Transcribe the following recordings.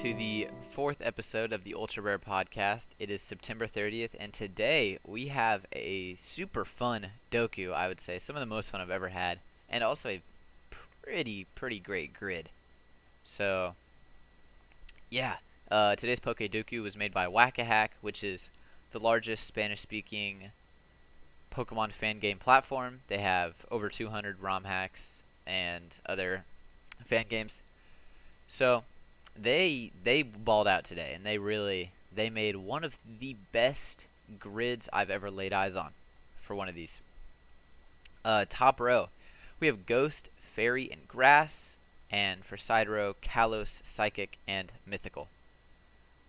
to the fourth episode of the Ultra Rare Podcast. It is September 30th, and today we have a super fun doku, I would say. Some of the most fun I've ever had, and also a pretty great grid. So, yeah. Today's PokeDoku was made by Whack-A-Hack, which is the largest Spanish-speaking Pokemon fan game platform. They have over 200 ROM hacks and other fan games. So they balled out today, and they made one of the best grids I've ever laid eyes on for one of these. Top row, we have Ghost, Fairy, and Grass, and for side row, Kalos, Psychic, and Mythical.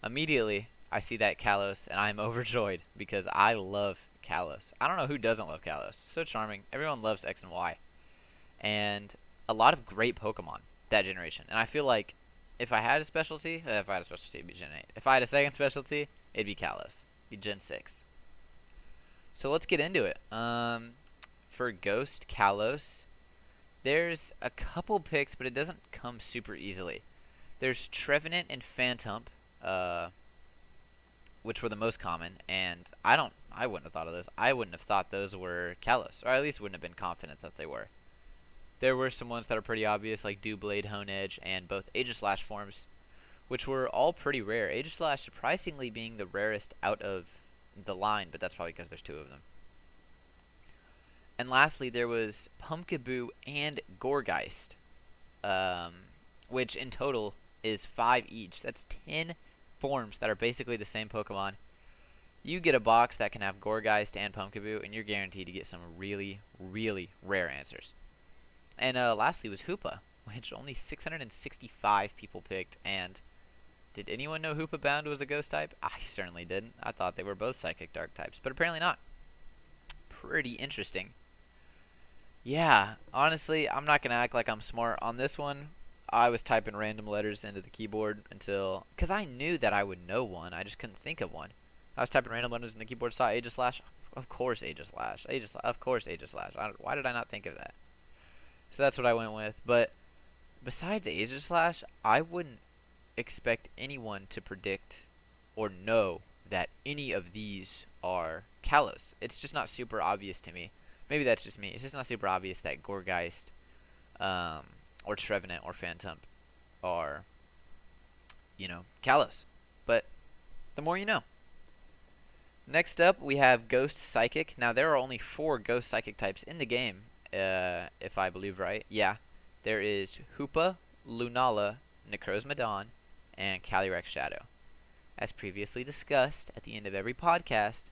Immediately, I see that Kalos, and I'm overjoyed because I love Kalos. I don't know who doesn't love Kalos. So charming. Everyone loves X and Y. And a lot of great Pokemon that generation. And I feel like if I had a specialty, it'd be Gen 8. If I had a second specialty, it'd be Kalos. It'd be Gen 6. So let's get into it. For Ghost, Kalos, there's a couple picks, but it doesn't come super easily. There's Trevenant and Phantump, which were the most common, and I wouldn't have thought of those. I wouldn't have thought those were Kalos, or at least wouldn't have been confident that they were. There were some ones that are pretty obvious, like Doublade, Honedge, and both Aegislash forms, which were all pretty rare. Aegislash surprisingly being the rarest out of the line, but that's probably because there's two of them. And lastly, there was Pumpkaboo and Gourgeist, which in total is 5 each. That's 10 forms that are basically the same Pokemon. You get a box that can have Gourgeist and Pumpkaboo, and you're guaranteed to get some really rare answers. And lastly was Hoopa, which only 665 people picked. And did anyone know Hoopa Bound was a ghost type? I certainly didn't. I thought they were both psychic dark types, but apparently not. Pretty interesting. Yeah, honestly, I'm not going to act like I'm smart on this one. I was typing random letters into the keyboard because I knew that I would know one. I just couldn't think of one. I was typing random letters in the keyboard, saw Aegislash. Of course Aegislash. Of course Aegislash. Why did I not think of that? So that's what I went with. But besides Aegislash, I wouldn't expect anyone to predict or know that any of these are Kalos. It's just not super obvious to me. Maybe that's just me. It's just not super obvious that Gourgeist or Trevenant or Phantump are, Kalos. But the more you know. Next up, we have Ghost Psychic. Now, there are only 4 Ghost Psychic types in the game. If I believe right. Yeah. There is Hoopa, Lunala, Necrozma, and Calyrex Shadow. As previously discussed at the end of every podcast,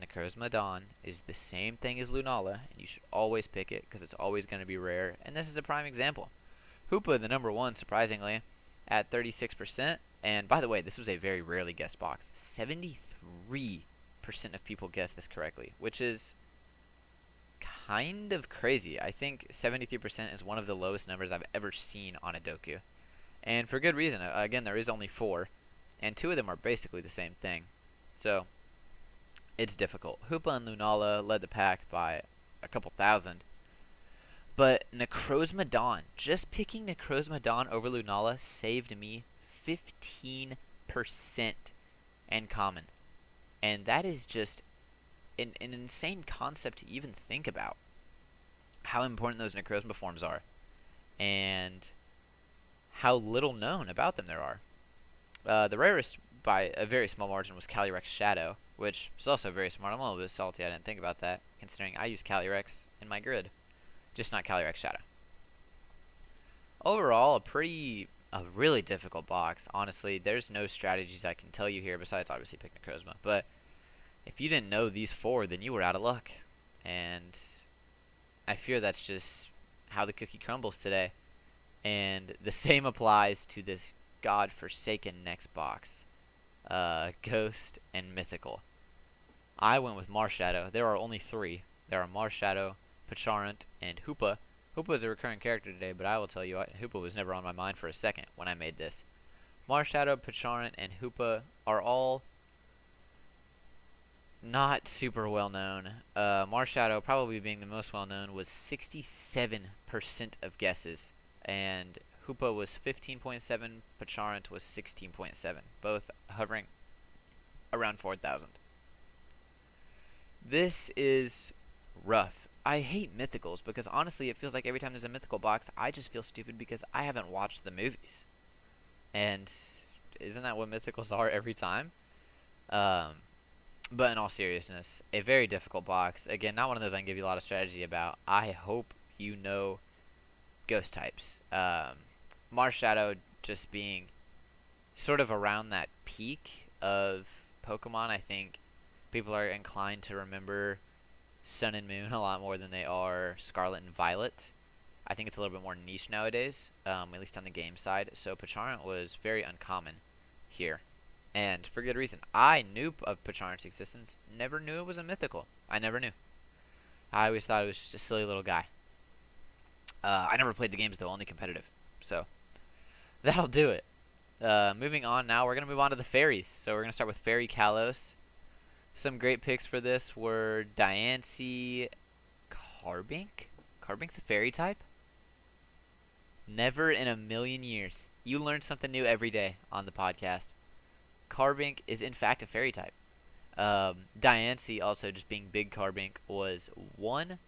Necrozma is the same thing as Lunala, and you should always pick it because it's always going to be rare, and this is a prime example. Hoopa, the number 1, surprisingly, at 36%, and by the way, this was a very rarely guessed box. 73% of people guessed this correctly, which is kind of crazy. I think 73% is one of the lowest numbers I've ever seen on a doku. And for good reason. Again, there is only 4, and 2 of them are basically the same thing. So, it's difficult. Hoopa and Lunala led the pack by a couple thousand. But Necrozma, just picking Necrozma over Lunala saved me 15% and common. And that is just an insane concept to even think about. How important those Necrozma forms are. And how little known about them there are. The rarest by a very small margin was Calyrex Shadow, which is also very smart. I'm a little bit salty I didn't think about that, considering I use Calyrex in my grid. Just not Calyrex Shadow. Overall, a really difficult box. Honestly, there's no strategies I can tell you here besides obviously pick Necrozma. But if you didn't know these 4, then you were out of luck. And I fear that's just how the cookie crumbles today. And the same applies to this godforsaken next box. Ghost and Mythical. I went with Marshadow. There are only 3. There are Marshadow, Pacharant, and Hoopa. Hoopa is a recurring character today, but I will tell you, Hoopa was never on my mind for a second when I made this. Marshadow, Pacharant, and Hoopa are all not super well known. Marshadow, probably being the most well known, was 67% of guesses, and Hoopa was 15.7, Pacharant was 16.7, both hovering around 4,000. This is rough. I hate mythicals because honestly it feels like every time there's a mythical box, I just feel stupid because I haven't watched the movies. And isn't that what mythicals are every time? Um, but in all seriousness, a very difficult box. Again, not one of those I can give you a lot of strategy about. I hope you know ghost types. Marshadow just being sort of around that peak of Pokemon. I think people are inclined to remember Sun and Moon a lot more than they are Scarlet and Violet. I think it's a little bit more niche nowadays, at least on the game side. So Pacharant was very uncommon here. And for good reason. I knew of Pacharant's existence, never knew it was a mythical. I never knew. I always thought it was just a silly little guy. I never played the games though, only competitive. So that'll do it. Moving on now, we're going to move on to the fairies. So we're going to start with Fairy Kalos. Some great picks for this were Diancie, Carbink. Carbink's a fairy type? Never in a million years. You learn something new every day on the podcast. Carbink is in fact a fairy type. Diancie, also just being big Carbink, was one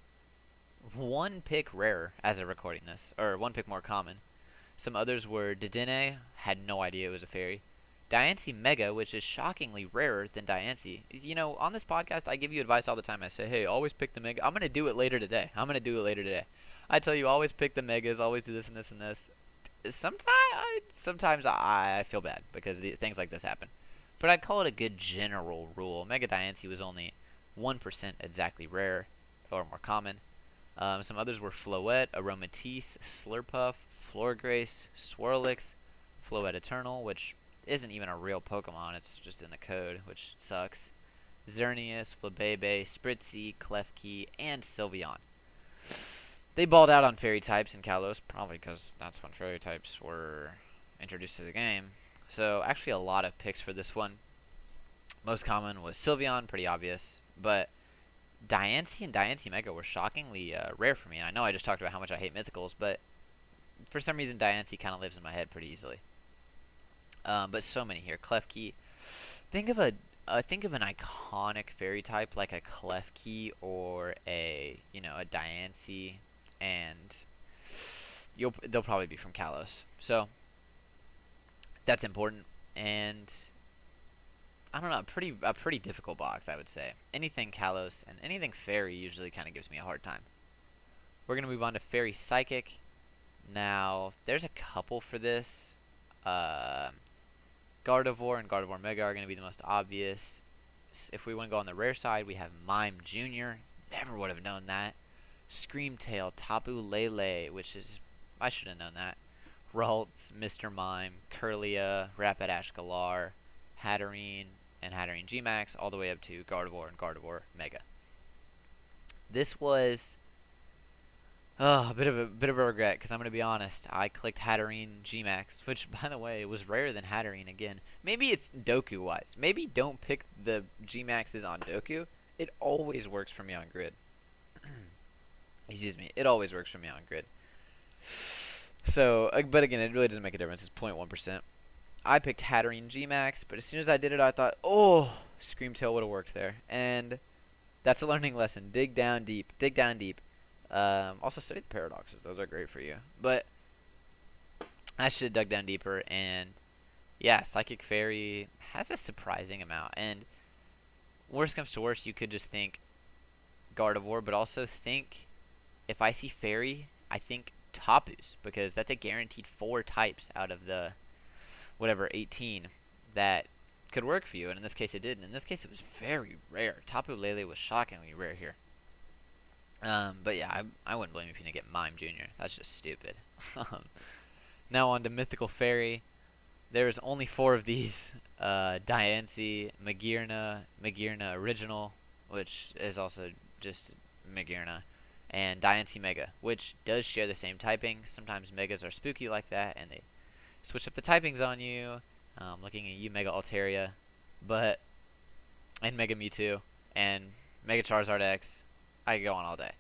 pick rarer as of recording this, or one pick more common. Some others were Dedenne, had no idea it was a fairy. Diancie Mega, which is shockingly rarer than Diancie. You know, on this podcast, I give you advice all the time. I say, hey, always pick the Mega. I'm going to do it later today. I tell you, always pick the Megas, always do this and this and this. Sometimes I feel bad because things like this happen. But I'd call it a good general rule. Mega Diancie was only 1% exactly rare or more common. Some others were Floette, Aromatisse, Slurpuff, Florgrace, Swirlix, Floette Eternal, which isn't even a real Pokemon, it's just in the code, which sucks. Xerneas, Flabebe, Spritzee, Klefki, and Sylveon. They balled out on fairy types in Kalos, probably because that's when fairy types were introduced to the game. So actually a lot of picks for this one. Most common was Sylveon, pretty obvious, but Diancie and Diancie Mega were shockingly rare for me. And I know I just talked about how much I hate mythicals, but for some reason Diancie kind of lives in my head pretty easily. But so many here. Klefki. Think of an iconic fairy type like a Klefki or a Diancie, and they'll probably be from Kalos. So that's important, and I don't know, a pretty difficult box, I would say. Anything Kalos and anything fairy usually kind of gives me a hard time. We're gonna move on to Fairy Psychic. Now there's a couple for this. Gardevoir and Gardevoir Mega are going to be the most obvious. If we want to go on the rare side, we have Mime Jr. Never would have known that. Screamtail, Tapu Lele, which is, I should have known that. Ralts, Mr. Mime, Kirlia, Rapidash Galar, Hatterene, and Hatterene G-Max, all the way up to Gardevoir and Gardevoir Mega. This was a bit of a regret, because I'm going to be honest. I clicked Hatterene G-Max, which, by the way, was rarer than Hatterene again. Maybe it's Doku-wise. Maybe don't pick the G-Maxes on Doku. It always works for me on Grid. Excuse me. It always works for me on Grid. So, but again, it really doesn't make a difference. It's 0.1%. I picked Hatterene G-Max, but as soon as I did it, I thought, oh, Screamtail would have worked there. And that's a learning lesson. Dig down deep. Dig down deep. Also study the paradoxes. Those are great for you. But I should have dug down deeper. And yeah, Psychic Fairy has a surprising amount. And worst comes to worst, you could just think Gardevoir, but also think, if I see Fairy, I think Sat-Tues, because that's a guaranteed 4 types out of the whatever 18 that could work for you. And in this case, it did. And in this case, it was very rare. Tapu Lele was shockingly rare here. But yeah, I wouldn't blame you if you didn't get Mime Jr. That's just stupid. Now on to Mythical Fairy. There's only 4 of these. Diancie, Magearna Original, which is also just Magearna, and Diancie Mega, which does share the same typing. Sometimes Megas are spooky like that, and they switch up the typings on you. Looking at you, Mega Altaria, and Mega Mewtwo, and Mega Charizard X. I could go on all day.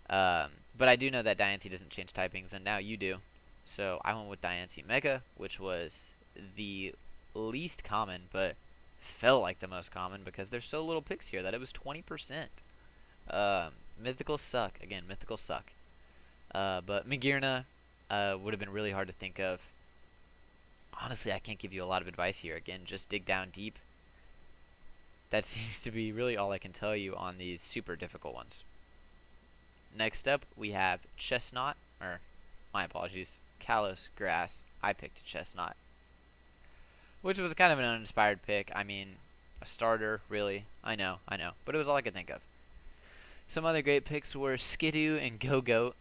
But I do know that Diancie doesn't change typings, and now you do. So I went with Diancie Mega, which was the least common, but felt like the most common because there's so little picks here that it was 20%. Mythicals suck. Again, mythicals suck. But Magearna would have been really hard to think of. Honestly, I can't give you a lot of advice here. Again, just dig down deep. That seems to be really all I can tell you on these super difficult ones. Next up, we have Chestnut, or my apologies, Kalos Grass. I picked Chestnut, which was kind of an uninspired pick. I mean, a starter, really. I know, but it was all I could think of. Some other great picks were Skidoo and Go-Goat,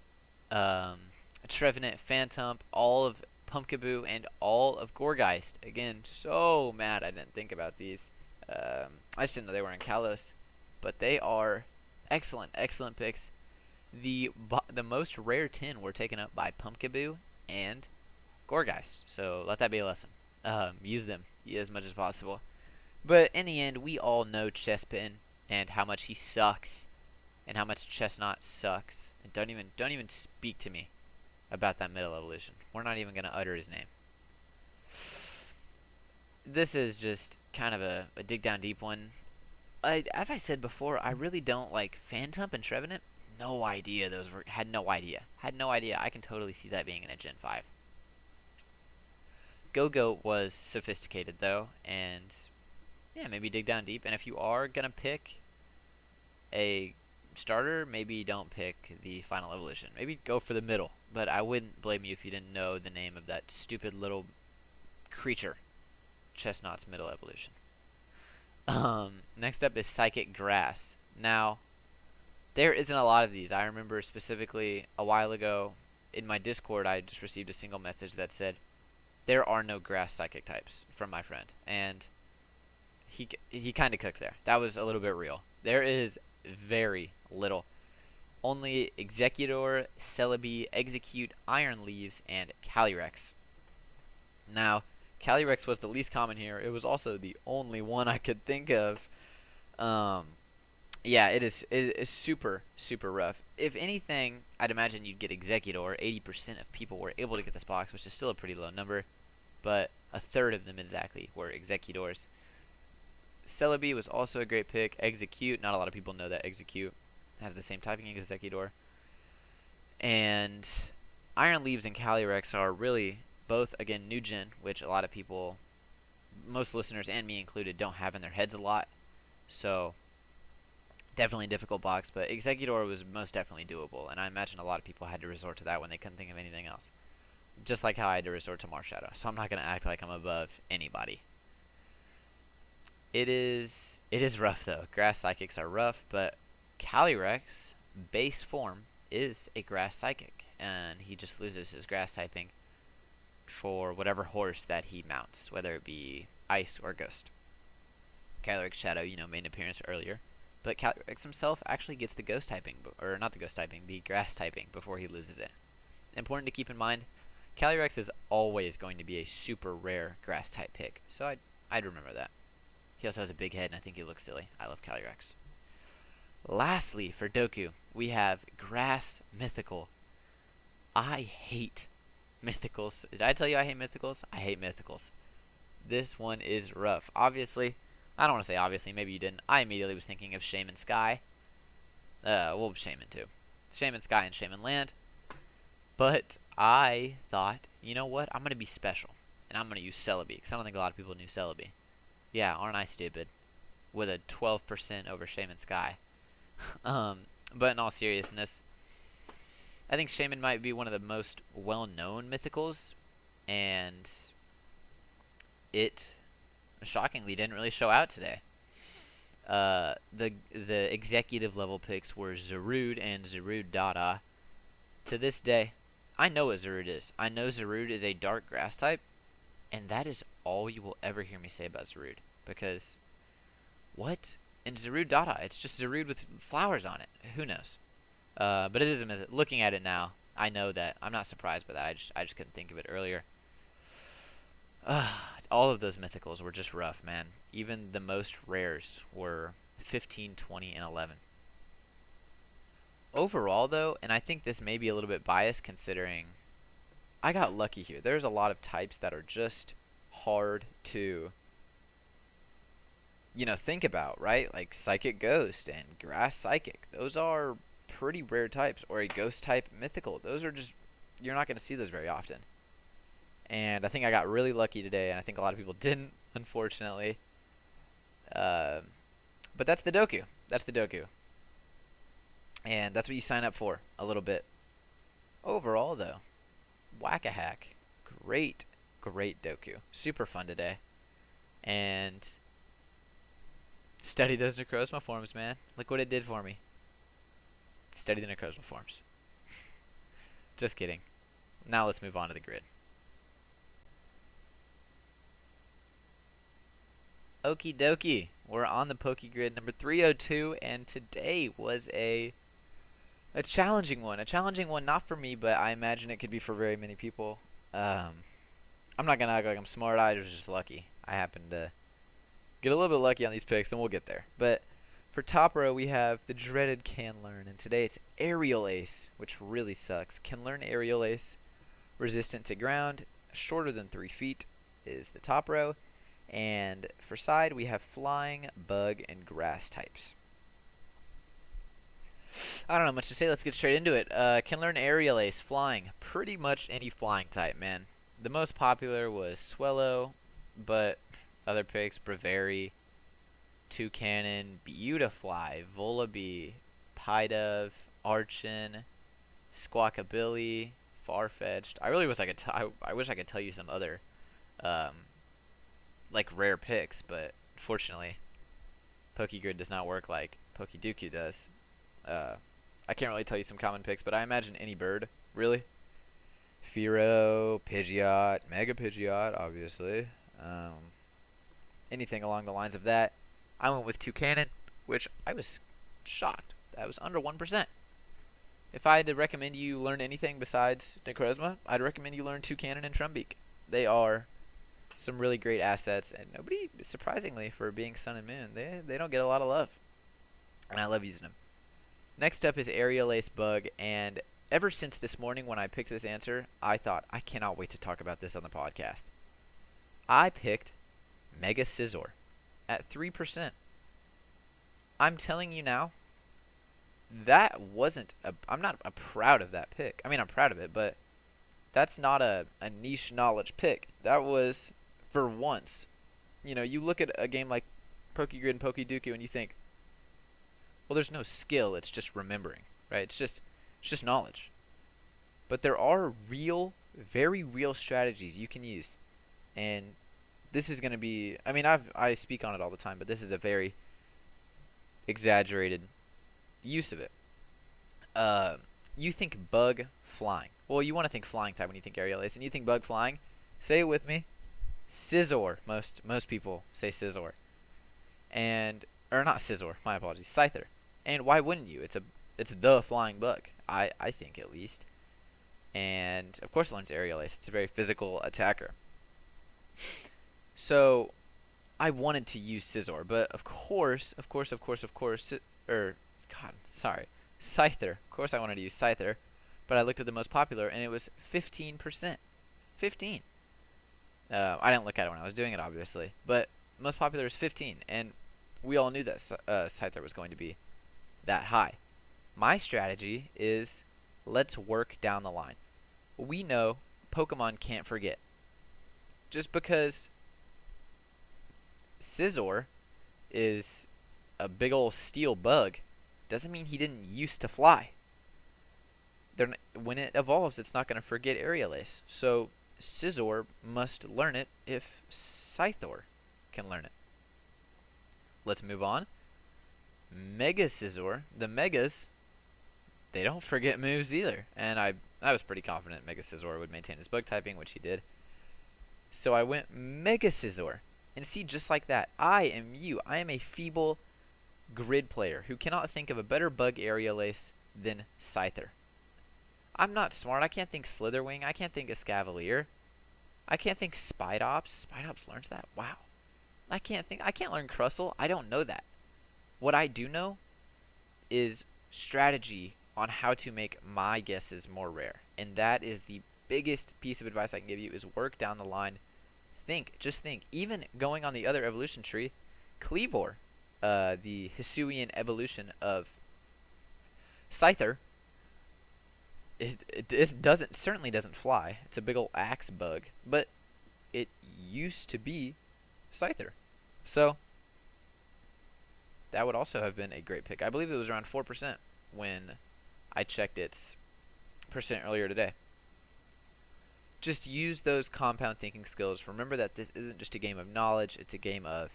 Trevenant, Phantom, all of Pumpkaboo, and all of Gourgeist. Again, so mad I didn't think about these. I just didn't know they were in Kalos, but they are excellent, excellent picks. The most rare 10 were taken up by Pumpkaboo and Gourgeist, so let that be a lesson. Use them as much as possible. But in the end, we all know Chespin and how much he sucks, and how much Chestnut sucks. And don't even speak to me about that middle evolution. We're not even gonna utter his name. This is just kind of a dig down deep one. As I said before, I really don't like Phantump and Trevenant. No idea those were. Had no idea. I can totally see that being in a Gen 5. Go-Goat was sophisticated though, and yeah, maybe dig down deep. And if you are gonna pick a starter, maybe don't pick the final evolution. Maybe go for the middle. But I wouldn't blame you if you didn't know the name of that stupid little creature, Chestnut's middle evolution. Next up is Psychic Grass. Now, there isn't a lot of these. I remember specifically a while ago in my Discord, I just received a single message that said, there are no grass psychic types from my friend. And he kind of cooked there. That was a little bit real. There is very little. Only Executor, Celebi, Execute, Iron Leaves, and Calyrex. Now, Calyrex was the least common here. It was also the only one I could think of. Yeah, it is super, super rough. If anything, I'd imagine you'd get Executor. 80% of people were able to get this box, which is still a pretty low number. But a third of them exactly were Executors. Celebi was also a great pick. Execute, not a lot of people know that Execute has the same typing as Executor. And Iron Leaves and Calyrex are really both, again, new gen, which a lot of people, most listeners and me included, don't have in their heads a lot. So, definitely a difficult box, but Executor was most definitely doable, and I imagine a lot of people had to resort to that when they couldn't think of anything else. Just like how I had to resort to Marshadow, so I'm not going to act like I'm above anybody. It is rough, though. Grass Psychics are rough, but Calyrex, base form, is a Grass Psychic, and he just loses his Grass typing for whatever horse that he mounts, whether it be Ice or Ghost. Calyrex Shadow, made an appearance earlier, but Calyrex himself actually gets the Ghost typing, or not the Ghost typing, the Grass typing before he loses it. Important to keep in mind, Calyrex is always going to be a super rare Grass type pick, so I'd remember that. He also has a big head, and I think he looks silly. I love Calyrex. Lastly, for Doku, we have Grass Mythical. I hate Mythicals. Did I tell you I hate Mythicals? I hate Mythicals. This one is rough. Obviously, I don't want to say obviously, maybe you didn't. I immediately was thinking of Shaman Sky. Shaman too. Shaman Sky and Shaman Land. But I thought, you know what? I'm going to be special. And I'm going to use Celebi, because I don't think a lot of people knew Celebi. Yeah, aren't I stupid? With a 12% over Shaman Sky. But in all seriousness, I think Shaman might be one of the most well-known mythicals, and it shockingly didn't really show out today. The executive level picks were Zarude and Zarude Dada. To this day, I know what Zarude is. I know Zarude is a dark grass type, and that is all you will ever hear me say about Zarude. Because, what? And Zarude Dada, it's just Zarude with flowers on it. Who knows? But it is a myth. Looking at it now, I know that. I'm not surprised by that. I just couldn't think of it earlier. All of those mythicals were just rough, man. Even the most rares were 15, 20, and 11. Overall, though, and I think this may be a little bit biased considering I got lucky here. There's a lot of types that are just hard to, think about, right? Like Psychic Ghost and Grass Psychic. Those are pretty rare types. Or a Ghost type Mythical. Those are just, you're not going to see those very often. And I think I got really lucky today, and I think a lot of people didn't, unfortunately. Uh, but that's the Doku. That's the Doku. And that's what you sign up for, a little bit. Overall, though, Whack-a-Hack. Great, great Doku. Super fun today. And study those Necrozma forms, man. Look what it did for me. Study the Necrozma forms. Just kidding. Now let's move on to the grid. Okie dokie. We're on the PokeGrid number 302, and today was a challenging one. A challenging one not for me, but I imagine it could be for very many people. I'm not going to act like I'm smart. I was just lucky. I happened to get a little bit lucky on these picks, and we'll get there. But for top row, we have the dreaded Can Learn, and today it's Aerial Ace, which really sucks. Can Learn Aerial Ace, resistant to ground, shorter than 3 feet is the top row. And for side, we have Flying, Bug, and Grass types. I don't know much to say. Let's get straight into it. Can Learn Aerial Ace, Flying. Pretty much any flying type, man. The most popular was Swellow, but other picks, Braviary, Toucanon, Beautifly, Volibee, Pidove, Archon, Squawkabilly, Farfetch'd. I really wish I wish I could tell you some other like rare picks, but fortunately PokeGrid does not work like PokeDoku does. I can't really tell you some common picks, but I imagine any bird, really. Fearow, Pidgeot, Mega Pidgeot, obviously. Anything along the lines of that. I went with Toucanon, which I was shocked. That was under 1%. If I had to recommend you learn anything besides Necrozma, I'd recommend you learn Toucanon and Trumbeak. They are some really great assets, and nobody, surprisingly, for being Sun and Moon, they don't get a lot of love. And I love using them. Next up is Aerial Ace Bug, and ever since this morning when I picked this answer, I thought, I cannot wait to talk about this on the podcast. I picked Mega Scizor at 3%. I'm telling you now, that wasn't I'm not proud of that pick. I mean, I'm proud of it, but that's not a niche knowledge pick. That was, for once, you look at a game like PokeGrid and PokeDoku and you think, well, there's no skill, it's just remembering, right? It's just knowledge. But there are real, very real strategies you can use. And this is going to be, I mean, I speak on it all the time, but this is a very exaggerated use of it. You think Bug Flying. Well, you want to think flying type when you think Aerial Ace, and you think Bug Flying. Say it with me. Scizor. Most people say Scizor. Or not Scizor, my apologies. Scyther. And why wouldn't you? It's the flying bug. I think, at least. And of course it learns Aerial Ace. It's a very physical attacker. So I wanted to use Scizor, but of course, Scyther. Of course I wanted to use Scyther, but I looked at the most popular, and it was 15%. 15. I didn't look at it when I was doing it, obviously, but most popular is 15, and we all knew that Scyther was going to be that high. My strategy is, let's work down the line. We know Pokemon can't forget. Just because Scizor is a big old steel bug doesn't mean he didn't used to fly. When it evolves, it's not going to forget Aerial Ace. So Scizor must learn it if Scyther can learn it. Let's move on. Mega Scizor. The Megas, they don't forget moves either. And I was pretty confident Mega Scizor would maintain his bug typing, which he did. So I went Mega Scizor. And see, just like that, I am you. I am a feeble grid player who cannot think of a better bug Aerial Ace than Scyther. I'm not smart. I can't think Slitherwing. I can't think Escavalier. I can't think Spidops. Spidops learns that? Wow. I can't learn Crustle. I don't know that. What I do know is strategy on how to make my guesses more rare. And that is the biggest piece of advice I can give you is work down the line. Think, just think. Even going on the other evolution tree, Cleavor, the Hisuian evolution of Scyther, it doesn't certainly doesn't fly. It's a big old axe bug, but it used to be Scyther. So that would also have been a great pick. I believe it was around 4% when I checked its percent earlier today. Just use those compound thinking skills. Remember that this isn't just a game of knowledge, it's a game of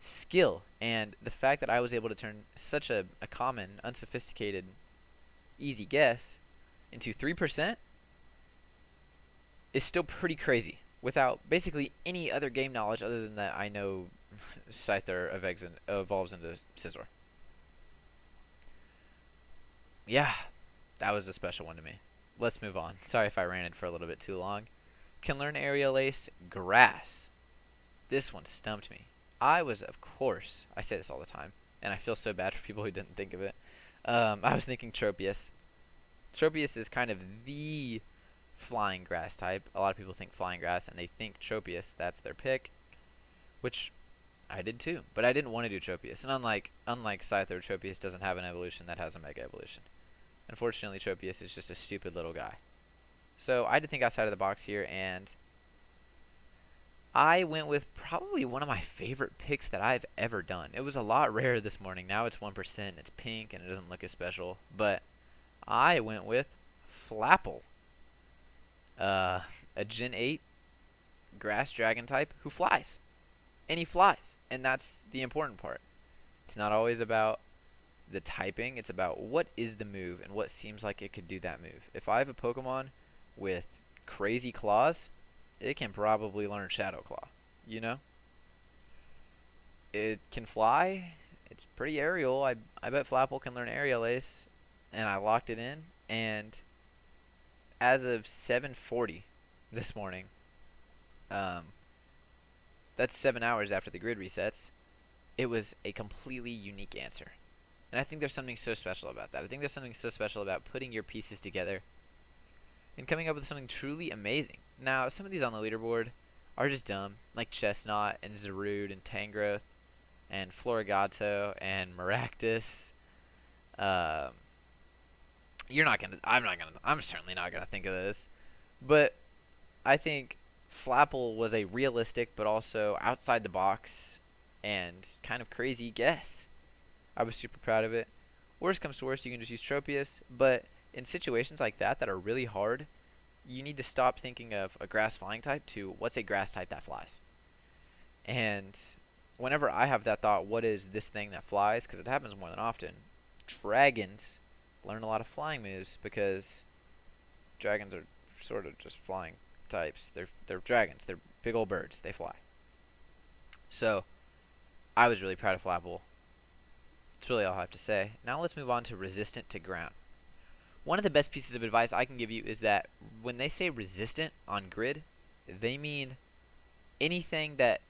skill. And the fact that I was able to turn such a common, unsophisticated, easy guess into 3% is still pretty crazy. Without basically any other game knowledge other than that I know Scyther evolves into Scizor. Yeah, that was a special one to me. Let's move on. Sorry if I ranted for a little bit too long. Can learn Aerial Ace Grass. This one stumped me. I say this all the time, and I feel so bad for people who didn't think of it. I was thinking Tropius. Tropius is kind of the flying grass type. A lot of people think flying grass, and they think Tropius. That's their pick, which I did too. But I didn't want to do Tropius. And unlike Scyther, Tropius doesn't have an evolution that has a Mega Evolution. Unfortunately, Tropius is just a stupid little guy. So I had to think outside of the box here, and I went with probably one of my favorite picks that I've ever done. It was a lot rarer this morning. Now it's 1%. It's pink, and it doesn't look as special. But I went with Flapple. A Gen 8 grass dragon type who flies. And he flies. And that's the important part. It's not always about the typing. It's about what is the move and what seems like it could do that move. If I have a Pokemon with crazy claws, it can probably learn Shadow Claw. You know? It can fly. It's pretty aerial. I bet Flapple can learn Aerial Ace. And I locked it in. And as of 7:40 this morning, that's 7 hours after the grid resets, it was a completely unique answer. And I think there's something so special about that. I think there's something so special about putting your pieces together and coming up with something truly amazing. Now, some of these on the leaderboard are just dumb, like Chestnut and Zarude and Tangrowth and Florigato and Maractus. I'm certainly not gonna think of this. But I think Flapple was a realistic but also outside the box and kind of crazy guess. I was super proud of it. Worst comes to worst, you can just use Tropius, but in situations like that are really hard, you need to stop thinking of a grass flying type to what's a grass type that flies. And whenever I have that thought, what is this thing that flies? Because it happens more than often. Dragons learn a lot of flying moves because dragons are sort of just flying types. They're dragons. They're big old birds. They fly. So I was really proud of Flapple. That's really all I have to say. Now let's move on to resistant to ground. One of the best pieces of advice I can give you is that when they say resistant on grid, they mean anything that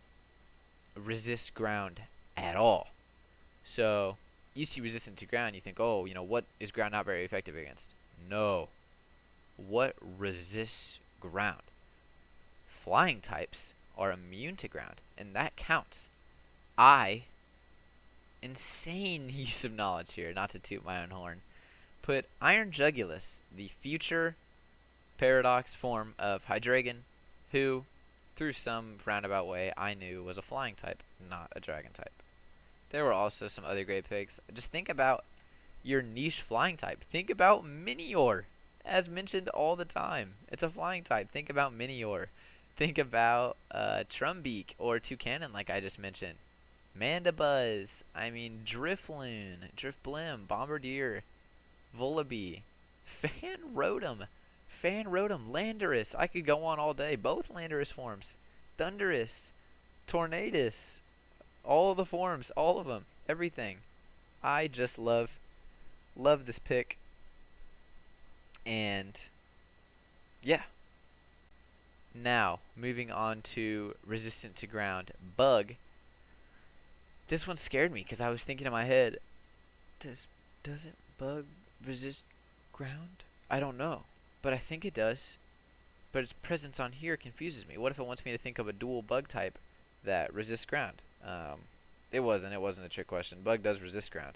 resists ground at all. So you see resistant to ground, you think, oh, what is ground not very effective against? No. What resists ground? Flying types are immune to ground, and that counts. Insane use of knowledge here, not to toot my own horn, put Iron Jugulus, the future paradox form of Hydreigon, who, through some roundabout way, I knew was a flying type, not a dragon type. There were also some other great picks. Just think about your niche flying type. Think about Minior, as mentioned all the time. It's a flying type. Think about Minior. Think about Trumbeak or Toucanon, like I just mentioned. Mandibuzz, Drifloon, Drifblim, Bombardier, Vullaby, Fanrotom, Landorus. I could go on all day. Both Landorus forms. Thundurus, Tornadus, all the forms, all of them, everything. I just love this pick. And yeah. Now, moving on to resistant to ground. Bug. This one scared me because I was thinking in my head, doesn't Bug resist ground? I don't know, but I think it does. but its presence on here confuses me. What if it wants me to think of a dual bug type that resists ground? It wasn't. It wasn't a trick question. Bug does resist ground.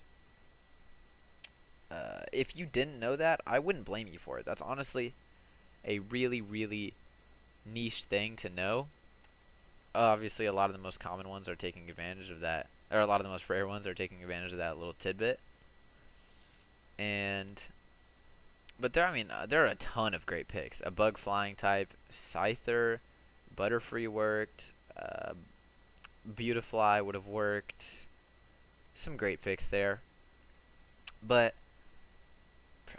If you didn't know that, I wouldn't blame you for it. That's honestly a really, really niche thing to know. Obviously, a lot of the most common ones are taking advantage of that, or a lot of the most rare ones are taking advantage of that little tidbit. And but there, I mean, there are a ton of great picks. A bug flying type, Scyther, Butterfree worked. Beautifly would have worked. Some great picks there. But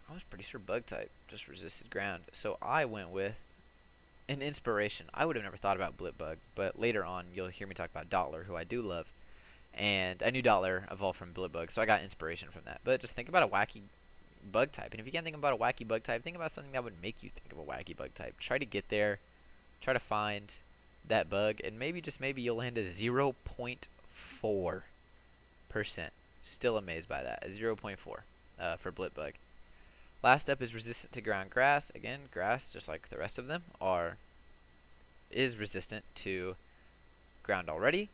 I was pretty sure bug type just resisted ground. So I went with an inspiration. I would have never thought about Blipbug, but later on you'll hear me talk about Dottler, who I do love. And I knew Dottler evolved from Blipbug, so I got inspiration from that. But just think about a wacky bug type. And if you can't think about a wacky bug type, think about something that would make you think of a wacky bug type. Try to get there. Try to find that bug, and maybe, just maybe, you'll land a 0.4%. Still amazed by that. A 0.4 for Blipbug. Last up is resistant to ground grass. Again, grass, just like the rest of them, is resistant to ground already.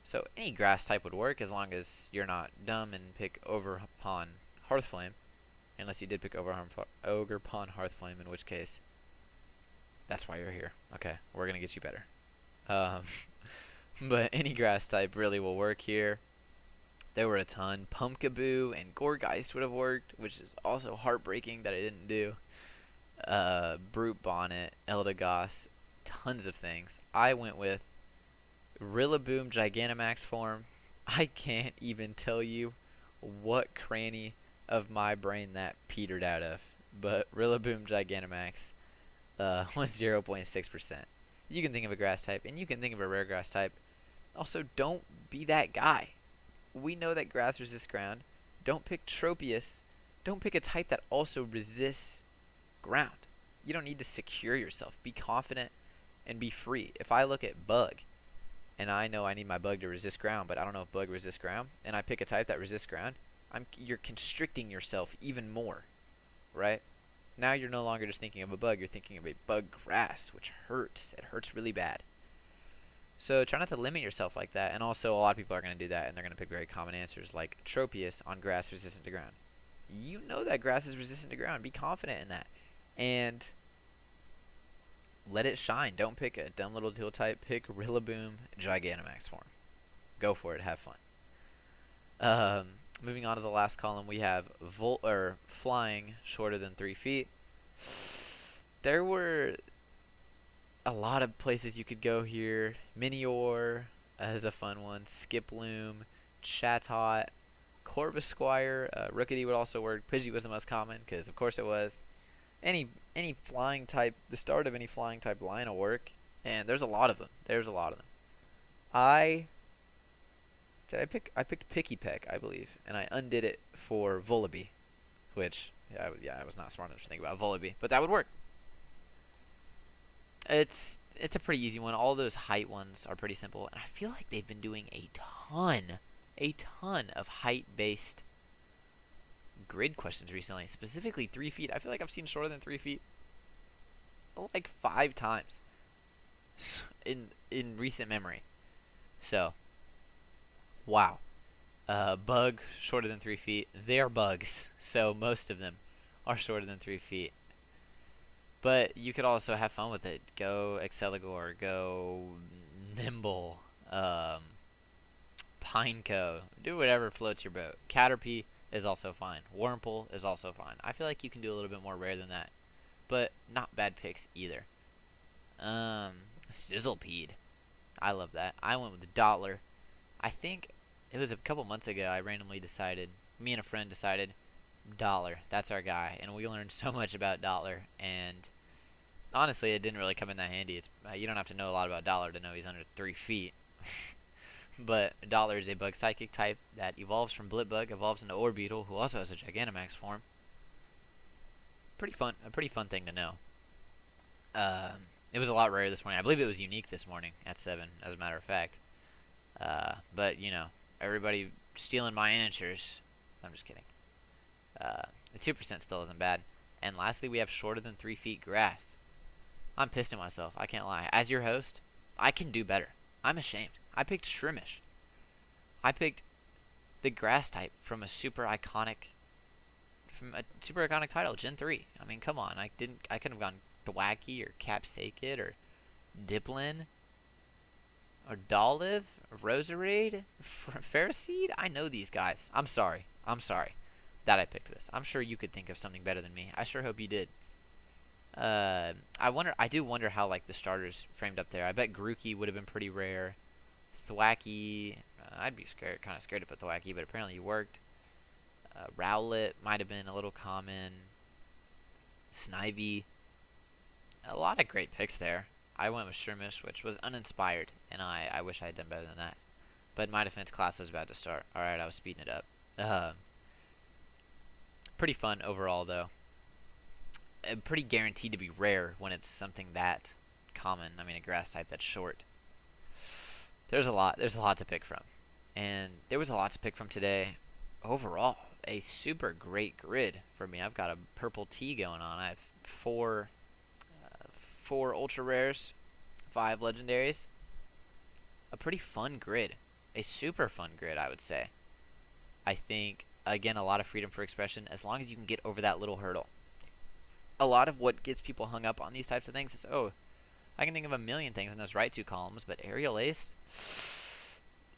So any grass type would work as long as you're not dumb and pick Overpon Hearthflame. Unless you did pick Ogerpon Hearthflame, in which case, that's why you're here. Okay, we're going to get you better. But any grass type really will work here. There were a ton. Pumpkaboo and Gourgeist would have worked, which is also heartbreaking that I didn't do. Brute Bonnet, Eldegoss, tons of things. I went with Rillaboom Gigantamax form. I can't even tell you what cranny of my brain that petered out of, but Rillaboom Gigantamax was 0.6%. You can think of a grass type, and you can think of a rare grass type. Also, don't be that guy. We know that grass resists ground. Don't pick Tropius. Don't pick a type that also resists ground. You don't need to secure yourself. Be confident and be free. If I look at Bug, and I know I need my Bug to resist ground, but I don't know if Bug resists ground, and I pick a type that resists ground, you're constricting yourself even more, right? Now you're no longer just thinking of a bug, you're thinking of a bug grass, which hurts. It hurts really bad. So try not to limit yourself like that. And also, a lot of people are going to do that, and they're going to pick very common answers like Tropius on grass resistant to ground. You know that grass is resistant to ground. Be confident in that. And let it shine. Don't pick a dumb little dual type. Pick Rillaboom Gigantamax form. Go for it. Have fun. Moving on to the last column, we have flying shorter than 3 feet. There were a lot of places you could go here. Minior is a fun one. Skiploom, Chatot, Corvisquire, Rookidee would also work. Pidgey was the most common, because of course it was. Any flying type, the start of any flying type line will work, and there's a lot of them. I picked Picky Peck, I believe, and I undid it for Volibee, which I was not smart enough to think about Volibee, but that would work. It's a pretty easy one. All those height ones are pretty simple, and I feel like they've been doing a ton of height-based grid questions recently, specifically 3 feet. I feel like I've seen shorter than 3 feet like 5 times in recent memory. So, wow. Bug shorter than 3 feet. They're bugs, so most of them are shorter than 3 feet. But you could also have fun with it. Go Exceligor, go Nimble, Pineco. Do whatever floats your boat. Caterpie is also fine. Wurmple is also fine. I feel like you can do a little bit more rare than that, but not bad picks either. Sizzlepede. I love that. I went with the Dottler. I think it was a couple months ago I randomly decided, me and a friend decided, Dottler, that's our guy, and we learned so much about Dottler, and honestly it didn't really come in that handy. It's you don't have to know a lot about Dottler to know he's under 3 feet. But Dottler is a bug psychic type that evolves from Blipbug, evolves into Orbeetle, who also has a Gigantamax form. A pretty fun thing to know. It was a lot rare this morning. I believe it was unique this morning at 7, as a matter of fact. But, you know, everybody stealing my answers. I'm just kidding. The 2% still isn't bad. And lastly, we have shorter than 3 feet grass. I'm pissed at myself. I can't lie. As your host, I can do better. I'm ashamed. I picked Shrimish. I picked the grass type from a super iconic title, Gen 3. I mean, come on. I could have gone Thwackey or Capsakid or Diplin or Dolliv or Roserade, Ferroseed. I know these guys. I'm sorry. I'm sorry that I picked this. I'm sure you could think of something better than me. I sure hope you did. I do wonder how like the starters framed up there. I bet Grookey would have been pretty rare. Thwackey, I'd be kind of scared to put Thwackey, but apparently it worked. Rowlet might have been a little common. Snivy, a lot of great picks there. I went with Shermish, which was uninspired, and I wish I had done better than that. But my defense class was about to start. Alright, I was speeding it up. Pretty fun overall, though. Pretty guaranteed to be rare when it's something that common. I mean, a grass type that's short. There's a lot to pick from. And there was a lot to pick from today. Overall, a super great grid for me. I've got a purple T going on. I have four ultra rares, 5 legendaries. A pretty fun grid. A super fun grid, I would say. I think, again, a lot of freedom for expression as long as you can get over that little hurdle. A lot of what gets people hung up on these types of things is, oh, I can think of a million things in those right 2 columns, but Aerial Ace,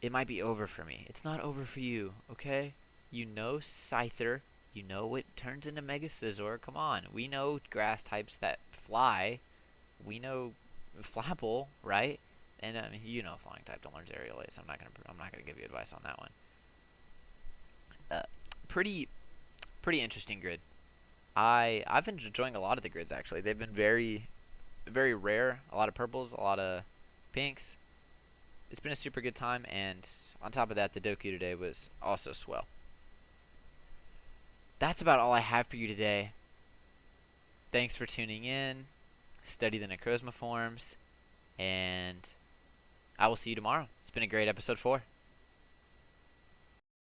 it might be over for me. It's not over for you, okay? You know Scyther. You know it turns into Mega Scizor. Come on. We know grass types that fly. We know Flapple, right? And I mean, you know flying type don't learn Aerial Ace. I'm not gonna give you advice on that one. Pretty interesting grid. I've been enjoying a lot of the grids actually. They've been very rare. A lot of purples, a lot of pinks. It's been a super good time, and on top of that, the Doku today was also swell. That's about all I have for you today. Thanks for tuning in. Study the Necrozma forms, and I will see you tomorrow. It's been a great episode 4.